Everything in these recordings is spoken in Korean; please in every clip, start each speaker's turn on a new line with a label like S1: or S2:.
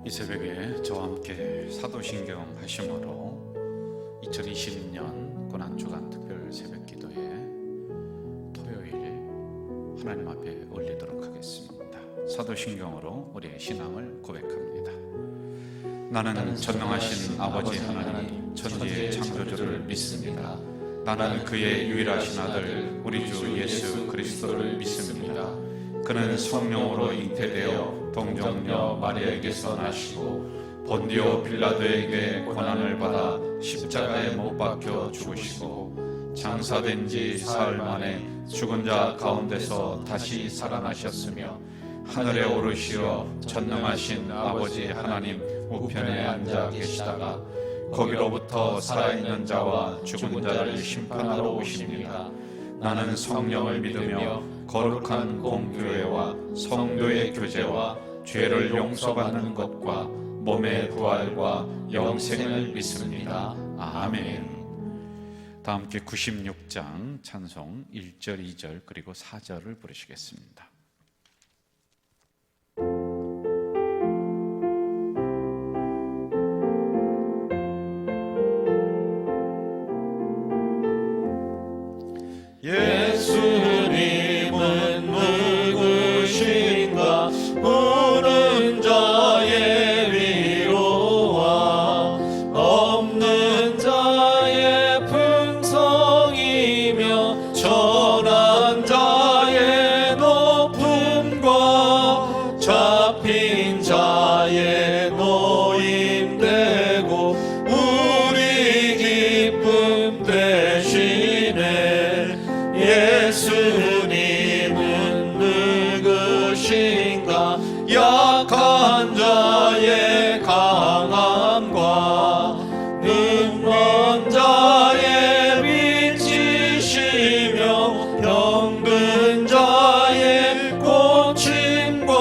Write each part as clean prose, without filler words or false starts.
S1: 이 새벽에 저와 함께 사도신경 하심으로 2020년 고난주간 특별 새벽기도에 토요일 하나님 앞에 올리도록 하겠습니다. 사도신경으로 우리의 신앙을 고백합니다. 나는 전능하신 아버지 하나님 천지의 창조주를 믿습니다. 나는 그의 유일하신 아들 우리 주 예수 그리스도를 믿습니다. 그는 성령으로 잉태되어 동정녀 마리아에게서 나시고 본디오 빌라도에게 고난을 받아 십자가에 못 박혀 죽으시고 장사된 지 사흘 만에 죽은 자 가운데서 다시 살아나셨으며 하늘에 오르시어 전능하신 아버지 하나님 우편에 앉아 계시다가 거기로부터 살아있는 자와 죽은 자를 심판하러 오십니다. 나는 성령을 믿으며 거룩한 공교회와 성도의 교제와 죄를 용서받는 것과 몸의 부활과 영생을 믿습니다. 아멘. 다 함께 96장 찬송 1절, 2절 그리고 4절을 부르시겠습니다.
S2: 예수님은 누구신가? 우는 자의 위로와 없는 자의 풍성이며 전한 자의 높음과 잡힌 자의 노임되고 우리 기쁨 되시네. 예수님은 누구신가? 약한 자의 강함과 눈먼 자의 빛이시며 병든 자의 고침과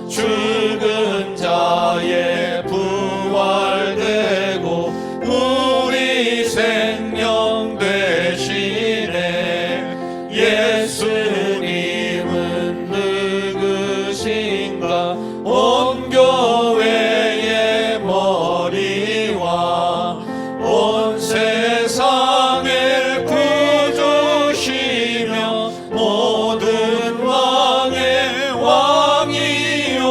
S2: 죽은 자의 부활되고 우리 생명 되시네. 예수님은 누구신가? 온 교회의 머리와 온 세상을 구주시며 모든 왕의 왕이요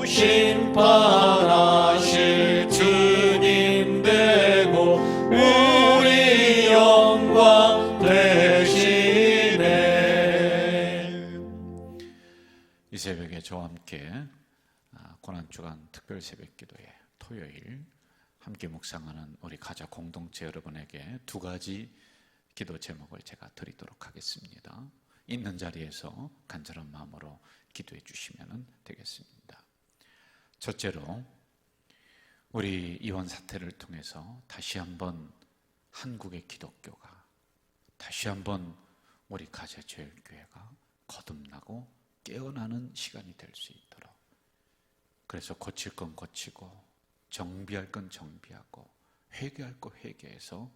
S2: 심판하실 주님 되고 우리 영광 되시네.
S1: 이 새벽에 저와 함께 고난주간 특별 새벽기도에 토요일 함께 묵상하는 우리 가족 공동체 여러분에게 두 가지 기도 제목을 제가 드리도록 하겠습니다. 있는 자리에서 간절한 마음으로 기도해 주시면 되겠습니다. 첫째로 우리 이원 사태를 통해서 다시 한번 한국의 기독교가 다시 한번 우리 가자제일교회가 거듭나고 깨어나는 시간이 될 수 있도록, 그래서 고칠 건 고치고 정비할 건 정비하고 회개할 거 회개해서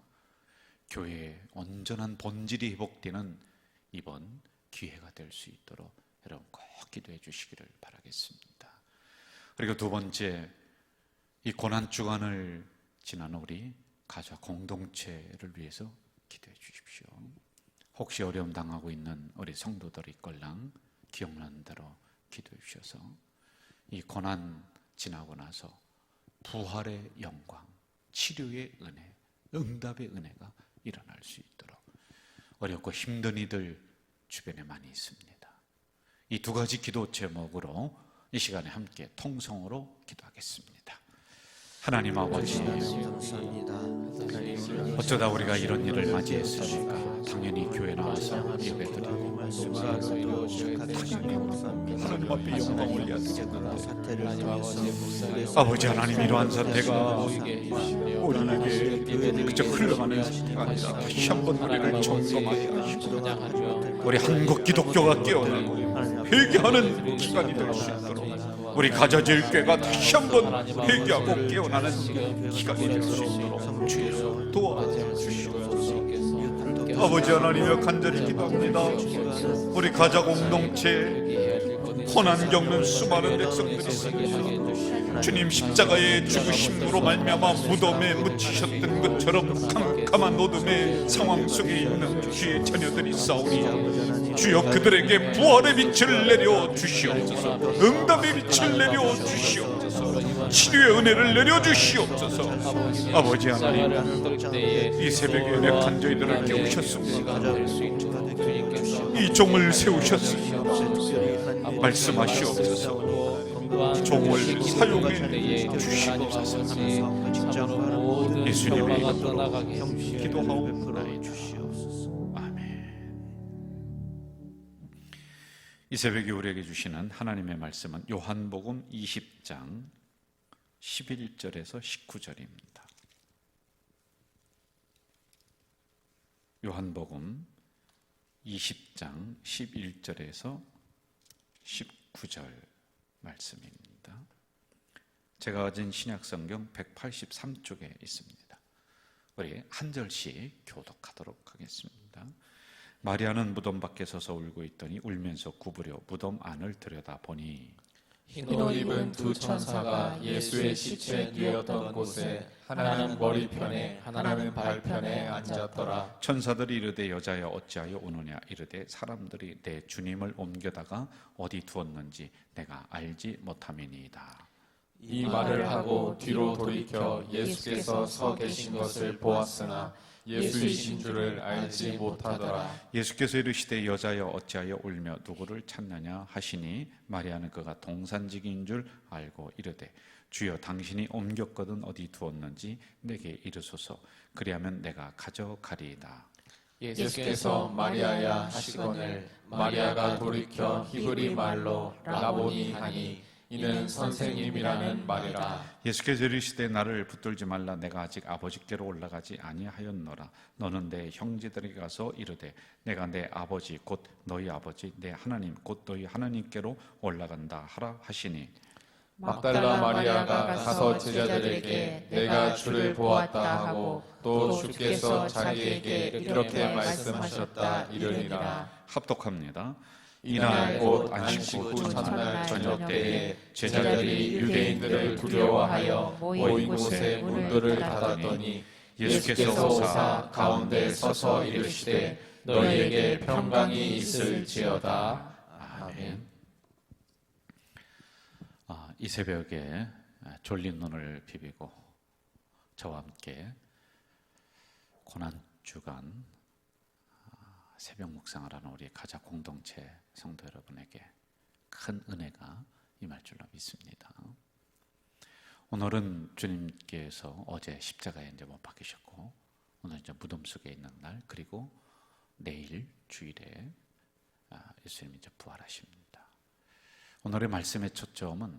S1: 교회의 온전한 본질이 회복되는 이번 기회가 될 수 있도록 여러분 꼭 기도해 주시기를 바라겠습니다. 그리고 두 번째, 이 고난주간을 지나는 우리 가족 공동체를 위해서 기도해 주십시오. 혹시 어려움 당하고 있는 우리 성도들이 있걸랑 기억나는 대로 기도해 주셔서 이 고난 지나고 나서 부활의 영광, 치료의 은혜, 응답의 은혜가 일어날 수 있도록, 어렵고 힘든 이들 주변에 많이 있습니다. 이 두 가지 기도 제목으로 이 시간에 함께 통성으로 기도하겠습니다. 하나님 아버지, 어쩌다 우리가 이런 일을 맞이했습니까? 당연히 교회 나와서 예배드리고 하나님 앞에 영광 올려야 되겠는데, 아버지 하나님, 이러한 사태가 우리에게 그저 흘러가는 사태가 아니라 다시 한번 우리를 점검하게 하시고 우리 한국 기독교가 깨어나고 회개하는 기간이 될 수 있도록, 우리 가자제일교회가 다시 한번 회개하고 깨어나는 기간이 될 수 있도록 주여 도와주시옵소서. 아버지 하나님여 간절히 기도합니다. 우리 가자 공동체
S2: 고난 겪는 수많은 백성들이 있습니다. 주님 십자가의 죽으심으로 말미암아 무덤에 묻히셨던 것처럼 캄캄한 어둠의 상황 속에 있는 주의 자녀들이 싸우니 주여 그들에게 부활의 빛을 내려 주시옵소서, 응답의 빛을 내려 주시옵소서, 치료의 은혜를 내려 주시옵소서. 아버지 하나님, 이 새벽에 약한 저희들을 깨우셨습니다. 이 종을 세우셨습니다. 말씀하시옵소서. 종을 사용해 주시옵소서. 예수님의 이름으로 기도하옵나이다. 아멘. 이 새벽에 우리에게 주시는 하나님의 말씀은 요한복음 20장 11절에서 19절입니다. 요한복음 20장 11절에서 19절 말씀입니다. 제가 가진 신약성경 183쪽에 있습니다. 우리 한 절씩 교독하도록 하겠습니다. 마리아는 무덤 밖에 서서 울고 있더니 울면서 구부려 무덤 안을 들여다보니
S3: 흰옷 입은 두 천사가 예수의 시체 뉘었던 곳에 하나는 머리편에 하나는 발편에 앉았더라.
S1: 천사들이 이르되 여자여 어찌하여 우느냐 이르되 사람들이 내 주님을 옮겨다가 어디 두었는지 내가 알지 못함이니이다.
S3: 이 말을 하고 뒤로 돌이켜 예수께서 서 계신 것을 보았으나 예수이신 줄을 알지 못하더라.
S1: 예수께서 이르시되 여자여 어찌하여 울며 누구를 찾느냐 하시니 마리아는 그가 동산직인 줄 알고 이르되 주여 당신이 옮겼거든 어디 두었는지 내게 이르소서 그리하면 내가 가져가리이다.
S3: 예수께서 마리아야 하시거늘 마리아가 돌이켜 히브리 말로 라보니 하니 이는 선생님이라는 말이라.
S1: 예수께서 이르시되 나를 붙들지 말라 내가 아직 아버지께로 올라가지 아니하였노라. 너는 내 형제들에게 가서 이르되 내가 내 아버지 곧 너희 아버지 내 하나님 곧 너희 하나님께로 올라간다 하라 하시니
S3: 막달라 마리아가 가서 제자들에게 내가 주를 보았다 하고 또 주께서 자기에게 이렇게 말씀하셨다 이르니라.
S1: 합독합니다.
S3: 이날 곧 안식 후 첫날 저녁 때에 제자들이 유대인들을 두려워하여 모인 곳에 문들을 닫았더니 예수께서 오사 가운데 서서 이르시되 너희에게 평강이 있을지어다. 아멘.
S1: 이 새벽에 졸린 눈을 비비고 저와 함께 고난주간 새벽 묵상을 하는 우리 가자 공동체 성도 여러분에게 큰 은혜가 임할 줄로 믿습니다. 오늘은 주님께서 어제 십자가에 이제 못 박히셨고 오늘 이제 무덤 속에 있는 날 그리고 내일 주일에 예수님이 이제 부활하십니다. 오늘의 말씀의 초점은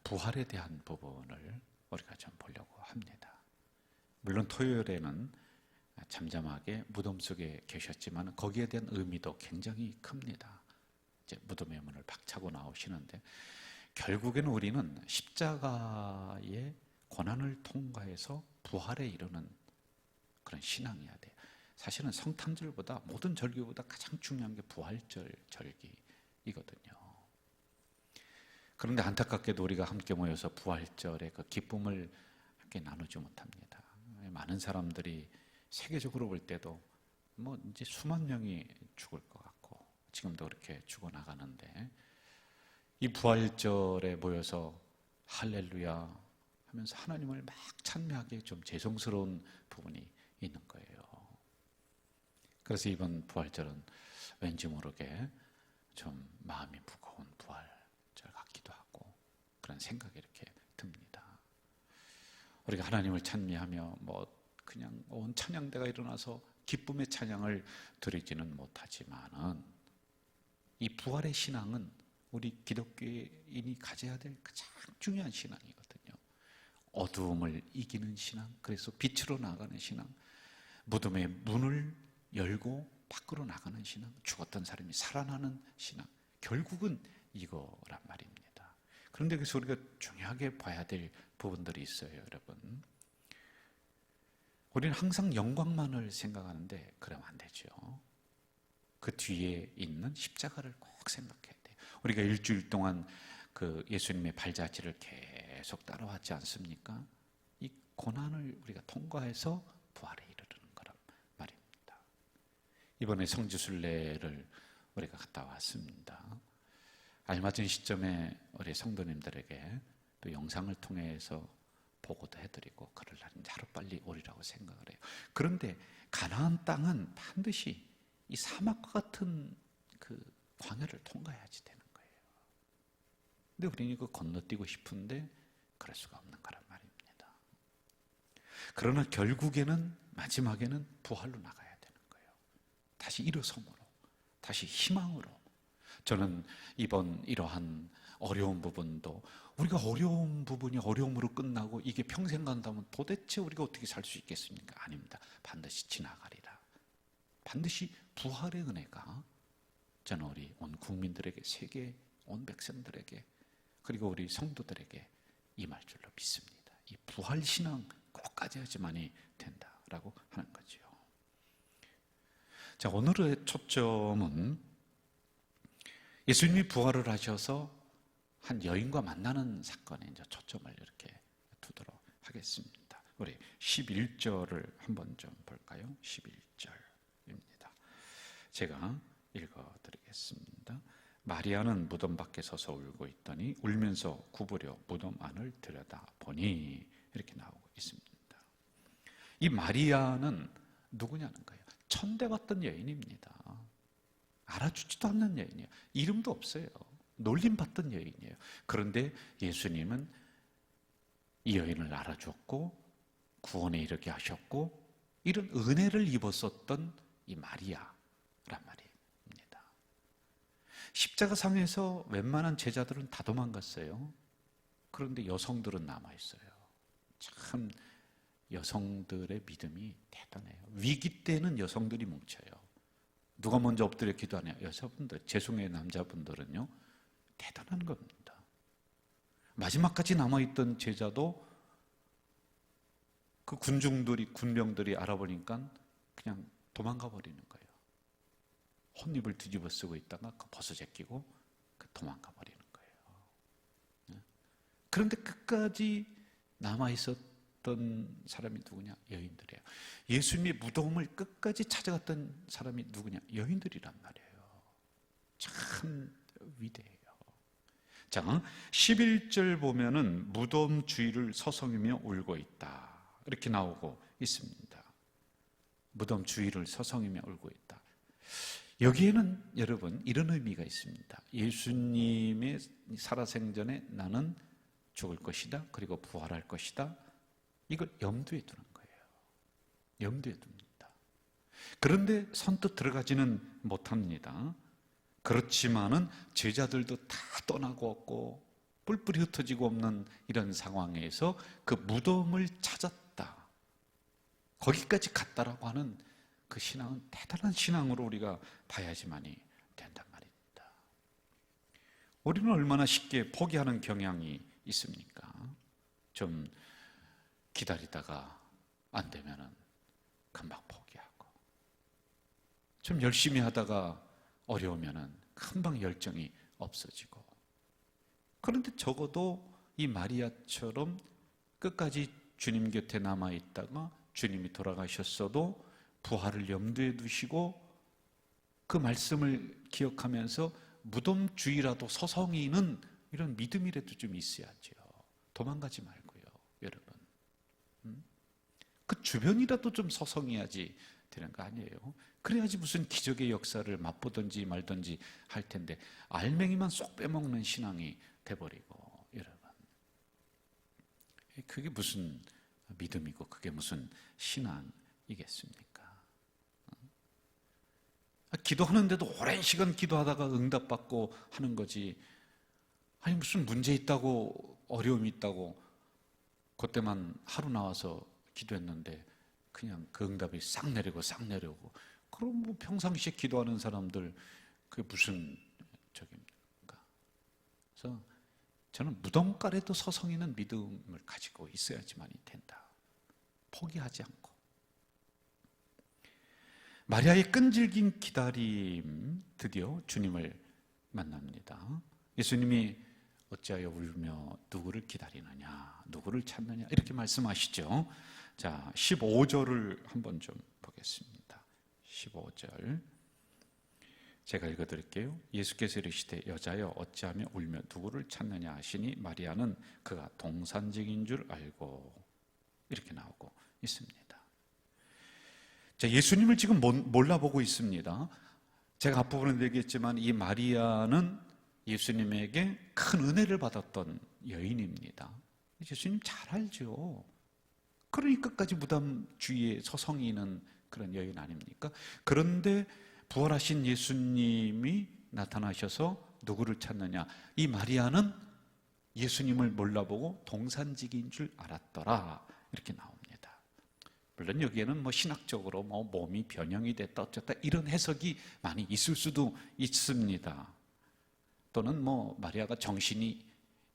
S1: 부활에 대한 부분을 우리가 좀 보려고 합니다. 물론 토요일에는 잠잠하게 무덤 속에 계셨지만 거기에 대한 의미도 굉장히 큽니다. 이제 무덤의 문을 박차고 나오시는데 결국에는 우리는 십자가의 고난을 통과해서 부활에 이르는 그런 신앙이어야 돼요. 사실은 성탄절보다 모든 절기보다 가장 중요한 게 부활절 절기이거든요. 그런데 안타깝게도 우리가 함께 모여서 부활절의 그 기쁨을 함께 나누지 못합니다. 많은 사람들이 세계적으로 볼 때도 뭐 이제 수만 명이 죽을 것 같고 지금도 그렇게 죽어나가는데 이 부활절에 모여서 할렐루야 하면서 하나님을 막 찬미하기에 좀 죄송스러운 부분이 있는 거예요. 그래서 이번 부활절은 왠지 모르게 좀 마음이 무거운 부활절 같기도 하고 그런 생각이 이렇게 듭니다. 우리가 하나님을 찬미하며 뭐 그냥 온 찬양대가 일어나서 기쁨의 찬양을 드리지는 못하지만은 이 부활의 신앙은 우리 기독교인이 가져야 될 가장 중요한 신앙이거든요. 어두움을 이기는 신앙, 그래서 빛으로 나가는 신앙, 무덤의 문을 열고 밖으로 나가는 신앙, 죽었던 사람이 살아나는 신앙, 결국은 이거란 말입니다. 그런데 그래서 우리가 중요하게 봐야 될 부분들이 있어요, 여러분. 우리는 항상 영광만을 생각하는데 그러면 안 되죠. 그 뒤에 있는 십자가를 꼭 생각해야 돼요.
S2: 우리가 일주일 동안 그 예수님의 발자취를 계속 따라왔지 않습니까? 이 고난을 우리가 통과해서 부활에 이르르는 거란 말입니다. 이번에 성지순례를 우리가 갔다 왔습니다. 알맞은 시점에 우리 성도님들에게 또 영상을 통해서 보고도 해드리고 그러려니 하루빨리 오리라고 생각을 해요. 그런데 가나안 땅은 반드시 이 사막과 같은 그 광야를 통과해야지 되는 거예요. 근데 우리는 이거 건너뛰고 싶은데 그럴 수가 없는 거란 말입니다. 그러나 결국에는 마지막에는 부활로 나가야 되는 거예요. 다시 일어섬으로, 다시 희망으로. 저는 이번 이러한 어려운 부분도 우리가 어려운 부분이 어려움으로 끝나고 이게 평생 간다면 도대체 우리가 어떻게 살 수 있겠습니까? 아닙니다. 반드시 지나가리라. 반드시 부활의 은혜가 저는 우리 온 국민들에게, 세계 온 백성들에게, 그리고 우리 성도들에게 임할 줄로 믿습니다. 이 부활 신앙 꼭 가져야지만이 된다라고 하는 거죠. 자, 오늘의 초점은 예수님이 부활을 하셔서 한 여인과 만나는 사건에 이제 초점을 이렇게 두도록 하겠습니다. 우리 11절을 한번 좀 볼까요? 11절입니다. 제가 읽어드리겠습니다. 마리아는 무덤 밖에 서서 울고 있더니 울면서 구부려 무덤 안을 들여다보니 이렇게 나오고 있습니다. 이 마리아는 누구냐는 거예요. 천대받던 여인입니다. 알아주지도 않는 여인이에요. 이름도 없어요. 놀림받던 여인이에요. 그런데 예수님은 이 여인을 알아줬고 구원에 이르게 하셨고 이런 은혜를 입었었던 이 마리아란 말입니다. 십자가상에서 웬만한 제자들은 다 도망갔어요. 그런데 여성들은 남아있어요. 참 여성들의 믿음이 대단해요. 위기 때는 여성들이 뭉쳐요. 누가 먼저 엎드려 기도하냐? 여자분들, 재송의 남자분들은요 대단한 겁니다. 마지막까지 남아있던 제자도 그 군병들이 알아보니까 그냥 도망가 버리는 거예요. 혼입을 뒤집어 쓰고 있다가 그 벗어 제끼고 도망가 버리는 거예요. 그런데 끝까지 남아있었던 사람이 누구냐? 여인들이에요. 예수님의 무덤을 끝까지 찾아갔던 사람이 누구냐? 여인들이란 말이에요. 참 위대해요. 자, 11절 보면은 무덤 주위를 서성이며 울고 있다 이렇게 나오고 있습니다. 무덤 주위를 서성이며 울고 있다. 여기에는 여러분 이런 의미가 있습니다. 예수님의 살아생전에 나는 죽을 것이다, 그리고 부활할 것이다, 이걸 염두에 두는 거예요. 염두에 둡니다. 그런데 선뜻 들어가지는 못합니다. 그렇지만은 제자들도 다 떠나고 없고 뿔뿔이 흩어지고 없는 이런 상황에서 그 무덤을 찾았다, 거기까지 갔다라고 하는 그 신앙은 대단한 신앙으로 우리가 봐야지만이 된단 말입니다. 우리는 얼마나 쉽게 포기하는 경향이 있습니까? 좀 기다리다가 안 되면은 금방 포기하고, 좀 열심히 하다가 어려우면은 금방 열정이 없어지고. 그런데 적어도 이 마리아처럼 끝까지 주님 곁에 남아 있다가 주님이 돌아가셨어도 부활을 염두에 두시고 그 말씀을 기억하면서 무덤 주위라도 서성이는 이런 믿음이라도 좀 있어야죠. 도망가지 말고요, 여러분. 그 주변이라도 좀 서성해야지 되는 거 아니에요? 그래야지 무슨 기적의 역사를 맛보든지 말든지 할 텐데 알맹이만 쏙 빼먹는 신앙이 돼버리고, 여러분, 그게 무슨 믿음이고 그게 무슨 신앙이겠습니까? 기도하는데도 오랜 시간 기도하다가 응답받고 하는 거지, 아니 무슨 문제 있다고 어려움이 있다고 그때만 하루 나와서 기도했는데 그냥 그 응답이 싹 내리고 싹 내려오고, 그럼 뭐 평상시에 기도하는 사람들 그게 무슨 적입니까? 그래서 저는 무덤가에도 서성이는 믿음을 가지고 있어야지만이 된다. 포기하지 않고. 마리아의 끈질긴 기다림, 드디어 주님을 만납니다. 예수님이 어찌하여 울며 누구를 기다리느냐, 누구를 찾느냐 이렇게 말씀하시죠. 자, 15절을 한번 좀 보겠습니다. 15절 제가 읽어드릴게요. 예수께서 이르시되 여자여 어찌하며 울며 누구를 찾느냐 하시니 마리아는 그가 동산직인 줄 알고 이렇게 나오고 있습니다. 자, 예수님을 지금 몰라보고 있습니다. 제가 앞부분에 얘기했지만 이 마리아는 예수님에게 큰 은혜를 받았던 여인입니다. 예수님 잘 알죠. 그러니 끝까지 무덤 주위에 서성이는 그런 여인 아닙니까? 그런데 부활하신 예수님이 나타나셔서 누구를 찾느냐? 이 마리아는 예수님을 몰라보고 동산직인 줄 알았더라. 이렇게 나옵니다. 물론 여기에는 뭐 신학적으로 뭐 몸이 변형이 됐다 어쨌다 이런 해석이 많이 있을 수도 있습니다. 또는 뭐 마리아가 정신이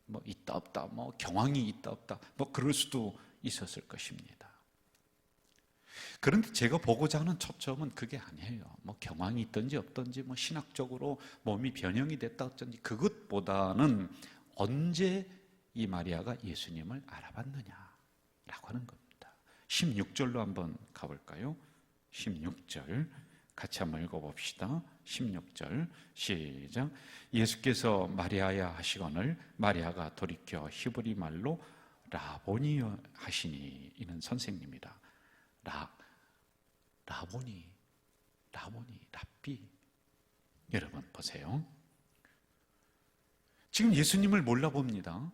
S2: 뭐 있다 없다, 뭐 경황이 있다 없다, 뭐 그럴 수도 있었을 것입니다. 그런데 제가 보고자 하는 초점은 그게 아니에요. 뭐 경황이 있든지 없든지, 뭐 신학적으로 몸이 변형이 됐다 어쩐지 그것보다는 언제 이 마리아가 예수님을 알아봤느냐라고 하는 겁니다. 16절로 한번 가볼까요? 16절 같이 한번 읽어봅시다. 16절 시작. 예수께서 마리아야 하시거늘 마리아가 돌이켜 히브리 말로 라보니 하시니 이는 선생님이라. 라보니 랍비. 여러분 보세요. 지금 예수님을 몰라봅니다.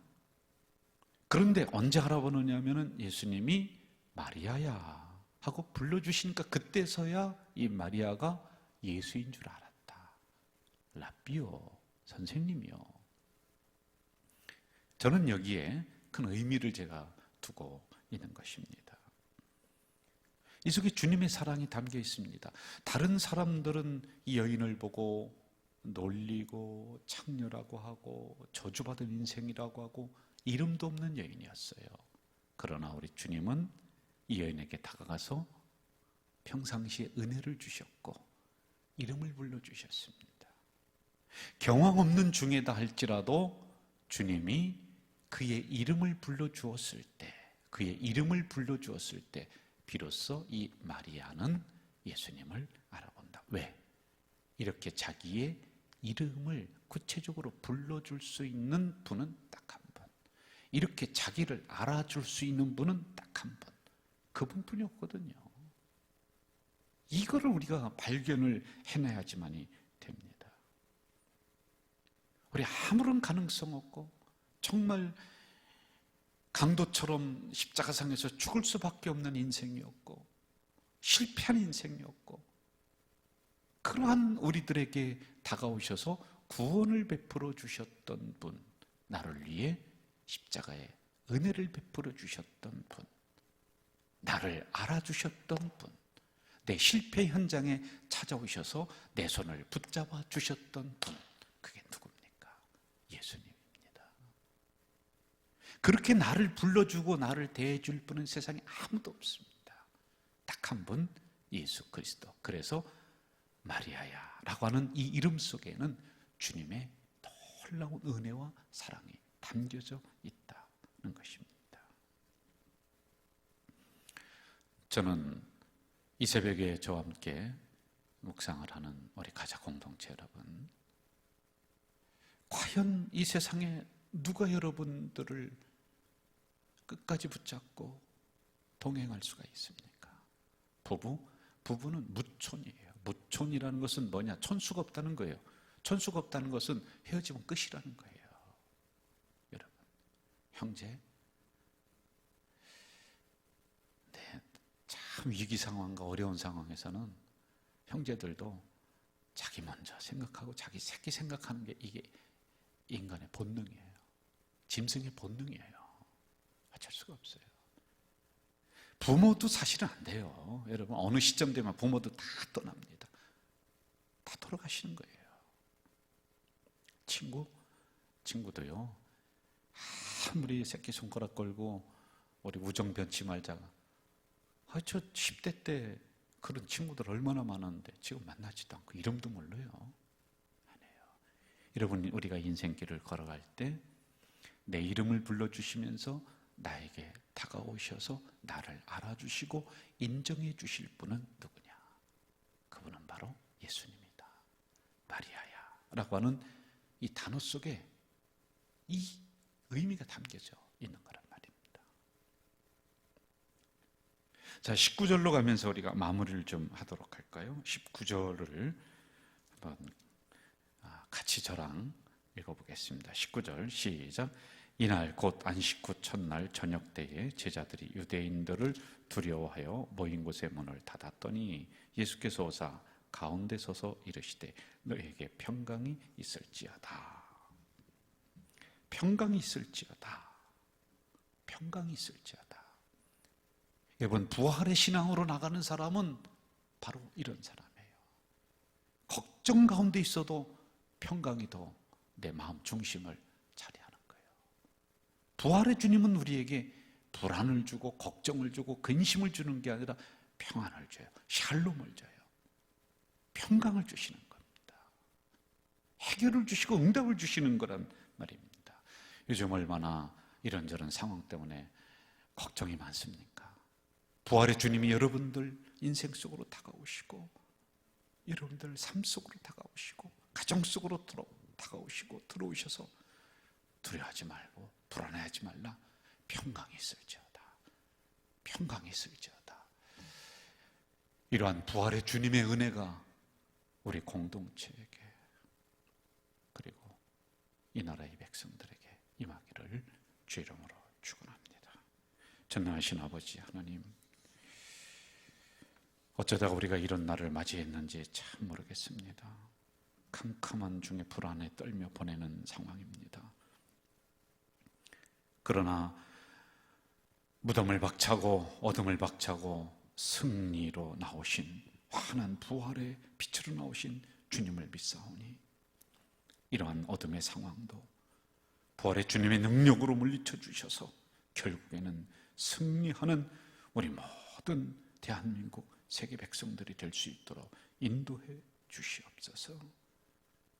S2: 그런데 언제 알아보느냐 하면은 예수님이 마리아야 하고 불러주시니까 그때서야 이 마리아가 예수인 줄 알았다. 랍비요, 선생님이요. 저는 여기에 큰 의미를 제가 두고 있는 것입니다. 이 속에 주님의 사랑이 담겨 있습니다. 다른 사람들은 이 여인을 보고 놀리고 창녀라고 하고 저주받은 인생이라고 하고 이름도 없는 여인이었어요. 그러나 우리 주님은 이 여인에게 다가가서 평상시에 은혜를 주셨고 이름을 불러주셨습니다. 경황 없는 중에다 할지라도 주님이 그의 이름을 불러주었을 때 비로소 이 마리아는 예수님을 알아본다. 왜? 이렇게 자기의 이름을 구체적으로 불러줄 수 있는 분은 딱 한 분, 이렇게 자기를 알아줄 수 있는 분은 딱 한 분, 그분뿐이 없거든요. 이거를 우리가 발견을 해내야지만이 됩니다. 우리 아무런 가능성 없고 정말 강도처럼 십자가상에서 죽을 수밖에 없는 인생이었고 실패한 인생이었고 그러한 우리들에게 다가오셔서 구원을 베풀어 주셨던 분, 나를 위해 십자가에 은혜를 베풀어 주셨던 분, 나를 알아주셨던 분, 내 실패 현장에 찾아오셔서 내 손을 붙잡아 주셨던 분, 그게 누굽니까? 예수님입니다. 그렇게 나를 불러주고 나를 대해줄 분은 세상에 아무도 없습니다. 딱 한 분, 예수 그리스도. 그래서 마리아야 라고 하는 이 이름 속에는 주님의 놀라운 은혜와 사랑이 담겨져 있다는 것입니다. 저는 이 새벽에 저와 함께 묵상을 하는 우리 가자 공동체 여러분, 과연 이 세상에 누가 여러분들을 끝까지 붙잡고 동행할 수가 있습니까? 부부는 무촌이에요. 무촌이라는 것은 뭐냐? 천수가 없다는 거예요. 천수가 없다는 것은 헤어지면 끝이라는 거예요. 여러분, 형제, 참 위기 상황과 어려운 상황에서는 형제들도 자기 먼저 생각하고 자기 새끼 생각하는 게 이게 인간의 본능이에요. 짐승의 본능이에요. 어쩔 수가 없어요. 부모도 사실은 안 돼요. 여러분, 어느 시점 되면 부모도 다 떠납니다. 다 돌아가시는 거예요. 친구도요. 아무리 새끼손가락 걸고 우리 우정 변치 말자. 저 10대 때 그런 친구들 얼마나 많았는데 지금 만나지도 않고 이름도 몰라요. 안 해요. 여러분, 우리가 인생길을 걸어갈 때 내 이름을 불러주시면서 나에게 다가오셔서 나를 알아주시고 인정해 주실 분은 누구냐? 그분은 바로 예수님이다. 마리아야 라고 하는 이 단어 속에 이 의미가 담겨져 있는 거란 말입니다. 자, 19절로 가면서 우리가 마무리를 좀 하도록 할까요? 19절을 한번 같이 저랑 읽어보겠습니다. 19절 시작. 이날 곧 안식 후 첫날 저녁 때에 제자들이 유대인들을 두려워하여 모인 곳의 문을 닫았더니 예수께서 오사 가운데 서서 이르시되 너에게 평강이 있을지어다. 평강이 있을지어다. 평강이 있을지어다. 여러분, 부활의 신앙으로 나가는 사람은 바로 이런 사람이에요. 걱정 가운데 있어도 평강이 더 내 마음 중심을 차지하는 거예요. 부활의 주님은 우리에게 불안을 주고 걱정을 주고 근심을 주는 게 아니라 평안을 줘요. 샬롬을 줘요. 평강을 주시는 겁니다. 해결을 주시고 응답을 주시는 거란 말입니다. 요즘 얼마나 이런저런 상황 때문에 걱정이 많습니까? 부활의 주님이 여러분들 인생 속으로 다가오시고 여러분들 삶 속으로 다가오시고 가정 속으로 다가오시고 들어오셔서 두려워하지 말고 불안해하지 말라. 평강이 있을지어다. 평강이 있을지어다. 이러한 부활의 주님의 은혜가 우리 공동체에게 그리고 이 나라의 백성들에게 임하기를 주 이름으로 축원합니다. 전능하신 아버지 하나님, 어쩌다가 우리가 이런 날을 맞이했는지 참 모르겠습니다. 캄캄한 중에 불안에 떨며 보내는 상황입니다. 그러나 무덤을 박차고 어둠을 박차고 승리로 나오신 환한 부활의 빛으로 나오신 주님을 믿사오니 이러한 어둠의 상황도 부활의 주님의 능력으로 물리쳐 주셔서 결국에는 승리하는 우리 모든 대한민국 세계 백성들이 될 수 있도록 인도해 주시옵소서.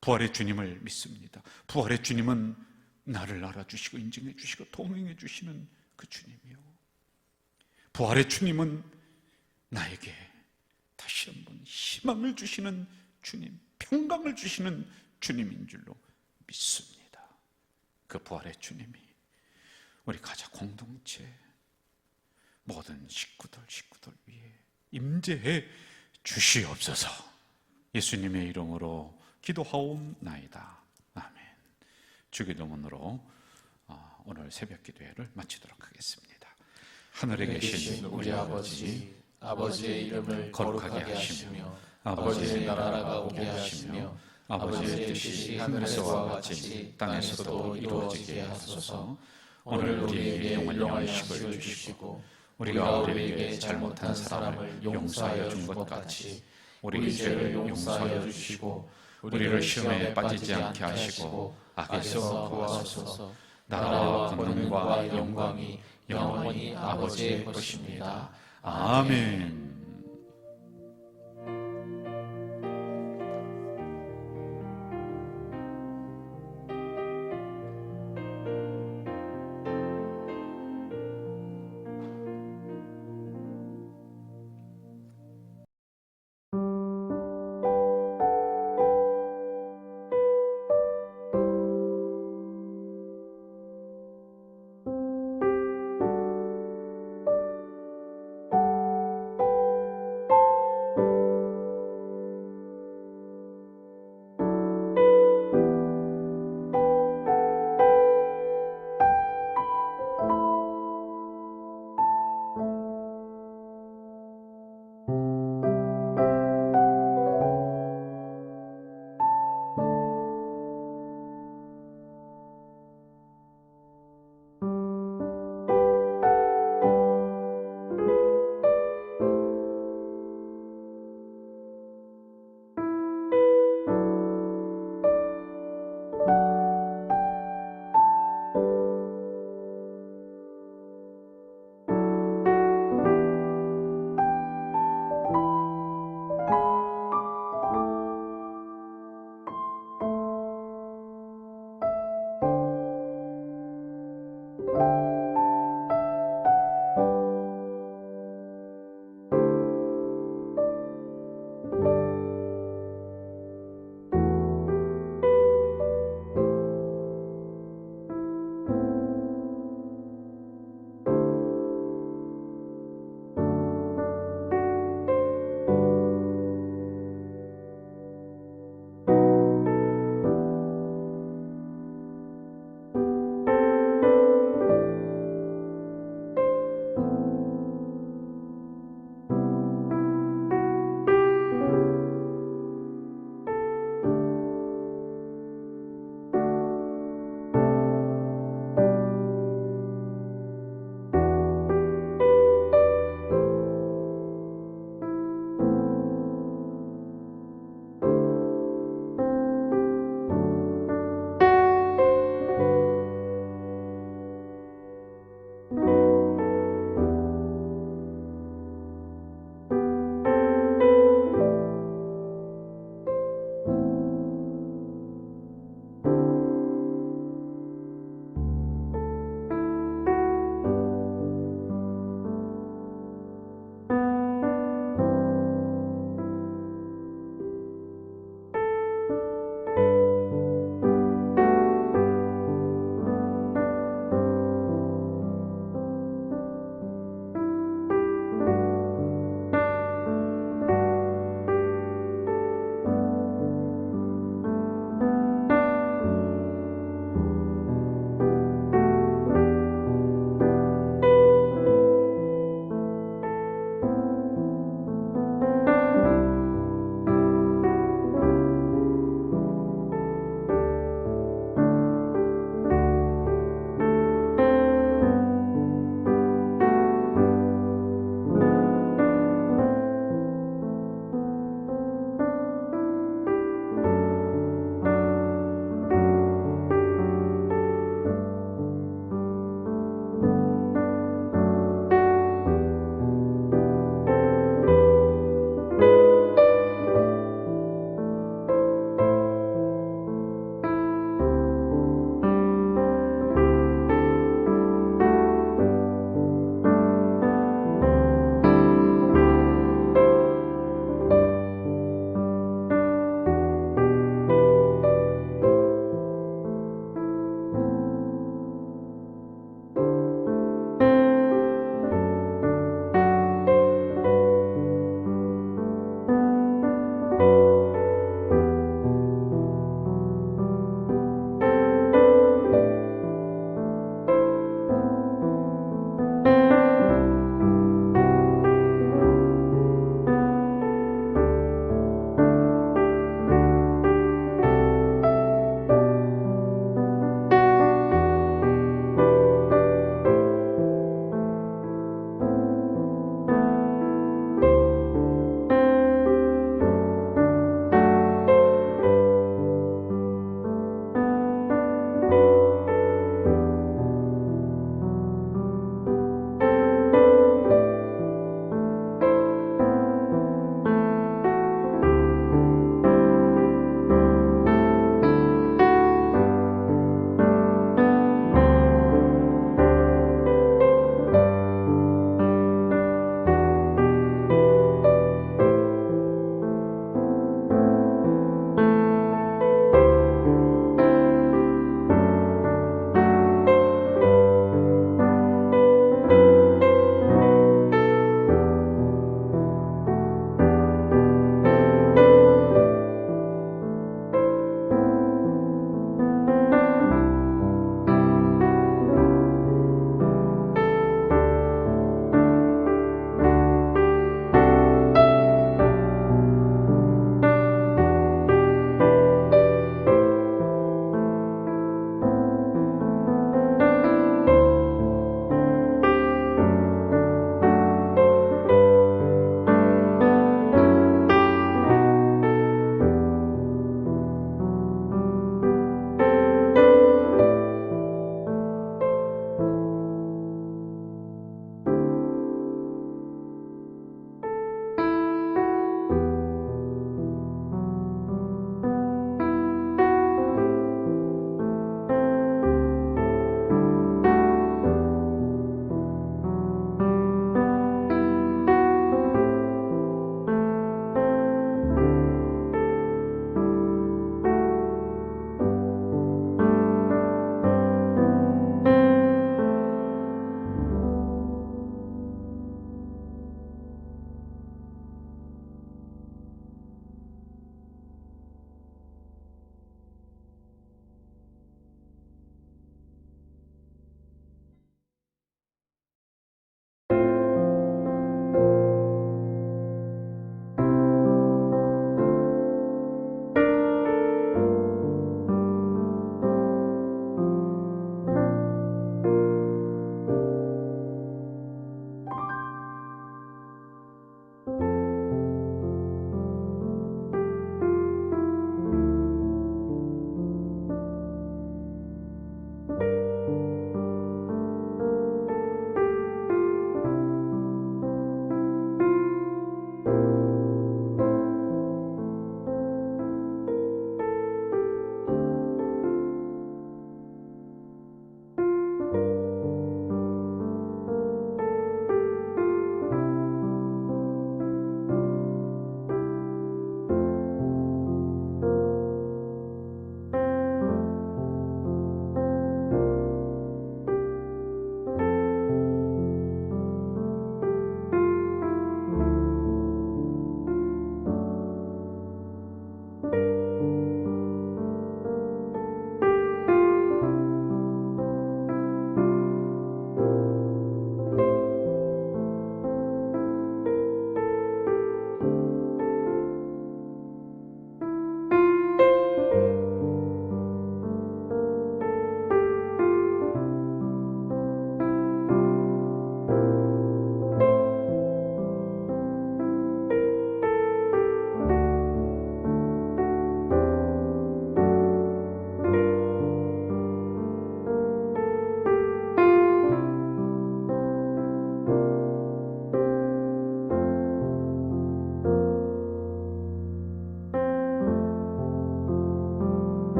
S2: 부활의 주님을 믿습니다. 부활의 주님은 나를 알아주시고 인정해 주시고 동행해 주시는 그 주님이요, 부활의 주님은 나에게 다시 한번 희망을 주시는 주님, 평강을 주시는 주님인 줄로 믿습니다. 그 부활의 주님이 우리 가족 공동체 모든 식구들 위에 임재해 주시옵소서. 예수님의 이름으로 기도하옵나이다. 아멘. 주기도문으로 오늘 새벽 기도회를 마치도록 하겠습니다. 하늘에 계신
S3: 우리 아버지, 아버지의 이름을 거룩하게 하시며
S2: 아버지의
S3: 나라가 오게 하시며 아버지의 뜻이 하늘에서와 같이 땅에서도 이루어지게 하소서. 오늘 우리에게 일용할 양식을 주시고 우리가 우리에게 잘못한 사람을 용서하여 준 것 같이 우리 죄를 용서하여 주시고 우리를 시험에 빠지지 않게 하시고 악에서 구하소서. 나라와 권능과 영광이 영원히 아버지의 것입니다.
S2: 아멘.